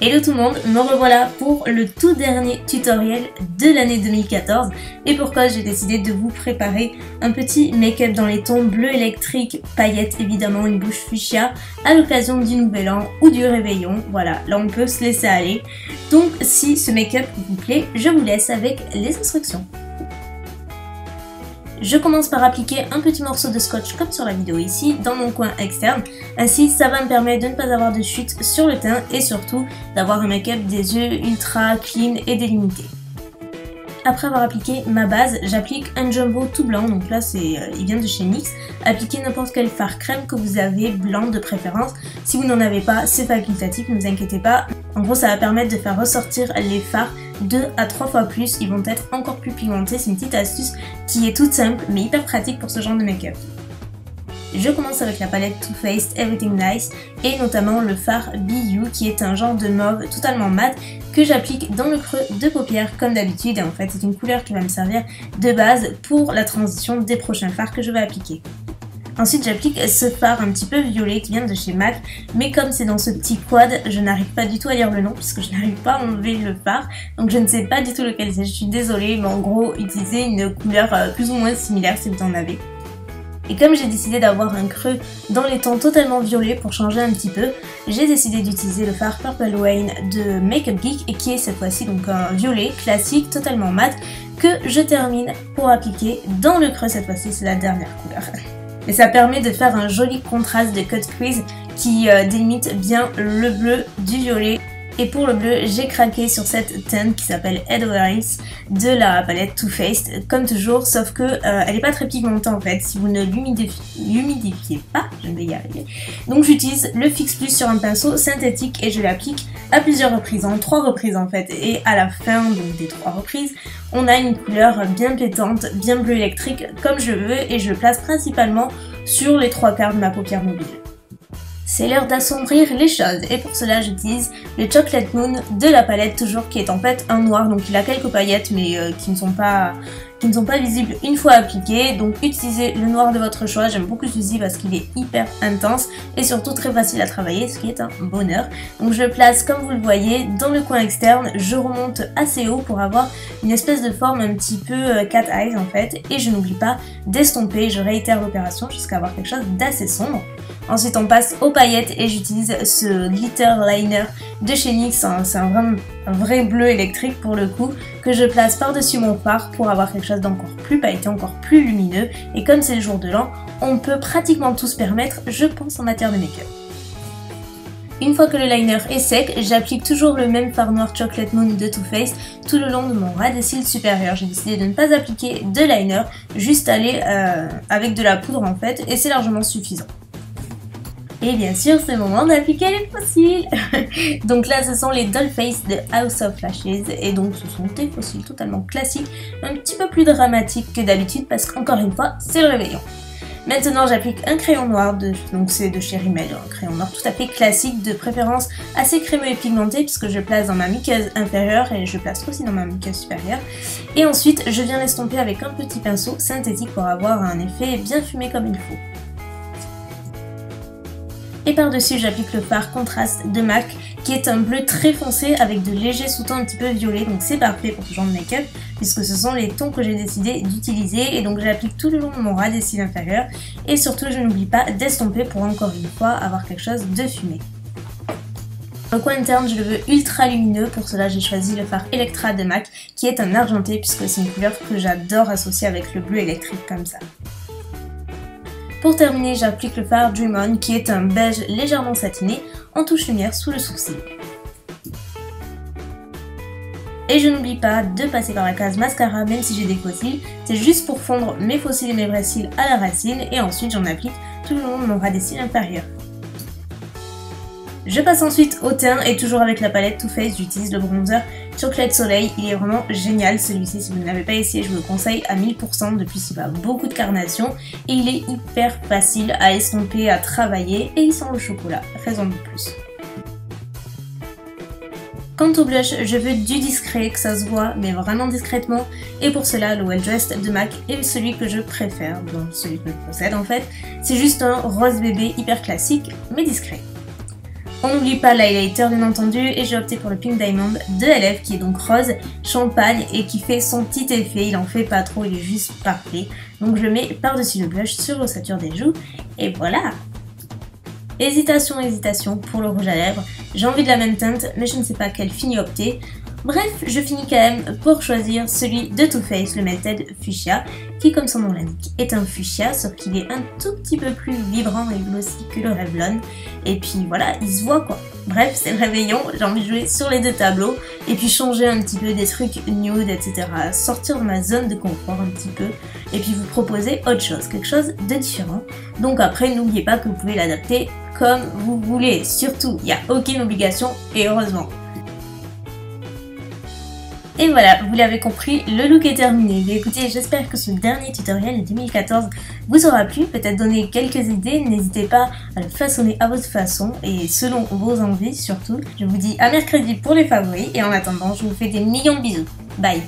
Hello tout le monde, me revoilà pour le tout dernier tutoriel de l'année 2014 et pourquoi j'ai décidé de vous préparer un petit make-up dans les tons bleu électrique, paillettes évidemment, une bouche fuchsia à l'occasion du nouvel an ou du réveillon. Voilà, là on peut se laisser aller. Donc si ce make-up vous plaît, je vous laisse avec les instructions. Je commence par appliquer un petit morceau de scotch comme sur la vidéo ici dans mon coin externe, ainsi ça va me permettre de ne pas avoir de chute sur le teint et surtout d'avoir un make-up des yeux ultra clean et délimité. Après avoir appliqué ma base, j'applique un jumbo tout blanc, donc là il vient de chez NYX. Appliquez n'importe quel fard crème que vous avez, blanc de préférence. Si vous n'en avez pas, c'est facultatif, ne vous inquiétez pas. En gros, ça va permettre de faire ressortir les fards 2 à 3 fois plus, ils vont être encore plus pigmentés. C'est une petite astuce qui est toute simple mais hyper pratique pour ce genre de make-up. Je commence avec la palette Too Faced Everything Nice et notamment le fard Be You qui est un genre de mauve totalement mat que j'applique dans le creux de paupière comme d'habitude et en fait c'est une couleur qui va me servir de base pour la transition des prochains fards que je vais appliquer. Ensuite j'applique ce fard un petit peu violet qui vient de chez MAC, mais comme c'est dans ce petit quad, je n'arrive pas du tout à lire le nom puisque je n'arrive pas à enlever le fard, donc je ne sais pas du tout lequel c'est, je suis désolée, mais en gros utilisez une couleur plus ou moins similaire si vous en avez. Et comme j'ai décidé d'avoir un creux dans les tons totalement violets pour changer un petit peu, j'ai décidé d'utiliser le fard Purple Wayne de Makeup Geek et qui est cette fois-ci donc un violet classique totalement mat que je termine pour appliquer dans le creux. Cette fois-ci c'est la dernière couleur. Et ça permet de faire un joli contraste de cut crease qui délimite bien le bleu du violet. Et pour le bleu, j'ai craqué sur cette teinte qui s'appelle Edelweiss de la palette Too Faced, comme toujours, sauf que elle n'est pas très pigmentée en fait, si vous ne l'humidifiez pas, je vais y arriver. Donc j'utilise le Fix Plus sur un pinceau synthétique et je l'applique à plusieurs reprises, en 3 reprises en fait. Et à la fin donc, des 3 reprises, on a une couleur bien pétante, bien bleu électrique comme je veux et je le place principalement sur les 3/4 de ma paupière mobile. C'est l'heure d'assombrir les choses et pour cela j'utilise le Chocolate Moon de la palette toujours qui est en fait un noir, donc il a quelques paillettes mais qui ne sont pas visibles une fois appliquées. Donc utilisez le noir de votre choix, j'aime beaucoup celui-ci parce qu'il est hyper intense et surtout très facile à travailler, ce qui est un bonheur. Donc je le place comme vous le voyez dans le coin externe, je remonte assez haut pour avoir une espèce de forme un petit peu cat eyes en fait et je n'oublie pas d'estomper, je réitère l'opération jusqu'à avoir quelque chose d'assez sombre. Ensuite on passe aux paillettes et j'utilise ce glitter liner de chez NYX, c'est un vrai bleu électrique pour le coup, que je place par-dessus mon fard pour avoir quelque chose d'encore plus pailleté, encore plus lumineux. Et comme c'est le jour de l'an, on peut pratiquement tout se permettre, je pense, en matière de make-up. Une fois que le liner est sec, j'applique toujours le même fard noir Chocolate Moon de Too Faced tout le long de mon ras de cils supérieur. J'ai décidé de ne pas appliquer de liner, juste aller avec de la poudre en fait, et c'est largement suffisant. Et bien sûr, c'est le moment d'appliquer les fossiles. Donc là, ce sont les Dollface de House of Lashes. Et donc, ce sont des fossiles totalement classiques, un petit peu plus dramatiques que d'habitude parce qu'encore une fois, c'est le réveillon. Maintenant, j'applique un crayon noir, donc c'est de chez Rimmel, un crayon noir tout à fait classique, de préférence assez crémeux et pigmenté puisque je place dans ma muqueuse inférieure et je place aussi dans ma muqueuse supérieure. Et ensuite, je viens l'estomper avec un petit pinceau synthétique pour avoir un effet bien fumé comme il faut. Et par-dessus, j'applique le fard Contrast de MAC qui est un bleu très foncé avec de légers sous-tons un petit peu violets. Donc c'est parfait pour ce genre de make-up puisque ce sont les tons que j'ai décidé d'utiliser. Et donc j'applique tout le long de mon ras des cils inférieurs. Et surtout, je n'oublie pas d'estomper pour encore une fois avoir quelque chose de fumé. Le coin interne, je le veux ultra lumineux. Pour cela, j'ai choisi le fard Electra de MAC qui est un argenté puisque c'est une couleur que j'adore associer avec le bleu électrique comme ça. Pour terminer, j'applique le fard Dream On qui est un beige légèrement satiné en touche lumière sous le sourcil. Et je n'oublie pas de passer par la case mascara même si j'ai des faux cils, c'est juste pour fondre mes faux cils et mes vrais cils à la racine et ensuite j'en applique tout le long de mon ras des cils inférieur. Je passe ensuite au teint et toujours avec la palette Too Faced, j'utilise le bronzer Chocolate Soleil. Il est vraiment génial celui-ci, si vous ne l'avez pas essayé, je vous le conseille à 1000%. Depuis, il a beaucoup de carnation et il est hyper facile à estomper, à travailler et il sent le chocolat, raison de plus. Quant au blush, je veux du discret, que ça se voit, mais vraiment discrètement. Et pour cela, le Well Dressed de MAC est celui que je préfère, donc celui que je possède en fait. C'est juste un rose bébé hyper classique, mais discret. On n'oublie pas l'highlighter bien entendu et j'ai opté pour le Pink Diamond de LF qui est donc rose champagne et qui fait son petit effet, il en fait pas trop, il est juste parfait. Donc je le mets par-dessus le blush sur l'ossature des joues et voilà. Hésitation pour le rouge à lèvres, j'ai envie de la même teinte mais je ne sais pas quelle fini opter. Bref, je finis quand même pour choisir celui de Too Faced, le Melted Fuchsia, qui comme son nom l'indique est un fuchsia, sauf qu'il est un tout petit peu plus vibrant et glossy que le Revlon. Et puis voilà, il se voit quoi. Bref, c'est le réveillon, j'ai envie de jouer sur les deux tableaux, et puis changer un petit peu des trucs nude, etc. Sortir de ma zone de confort un petit peu, et puis vous proposer autre chose, quelque chose de différent. Donc après, n'oubliez pas que vous pouvez l'adapter comme vous voulez. Surtout, il n'y a aucune obligation, et heureusement. Et voilà, vous l'avez compris, le look est terminé. Mais écoutez, j'espère que ce dernier tutoriel de 2014 vous aura plu, peut-être donné quelques idées. N'hésitez pas à le façonner à votre façon et selon vos envies surtout. Je vous dis à mercredi pour les favoris et en attendant, je vous fais des millions de bisous. Bye!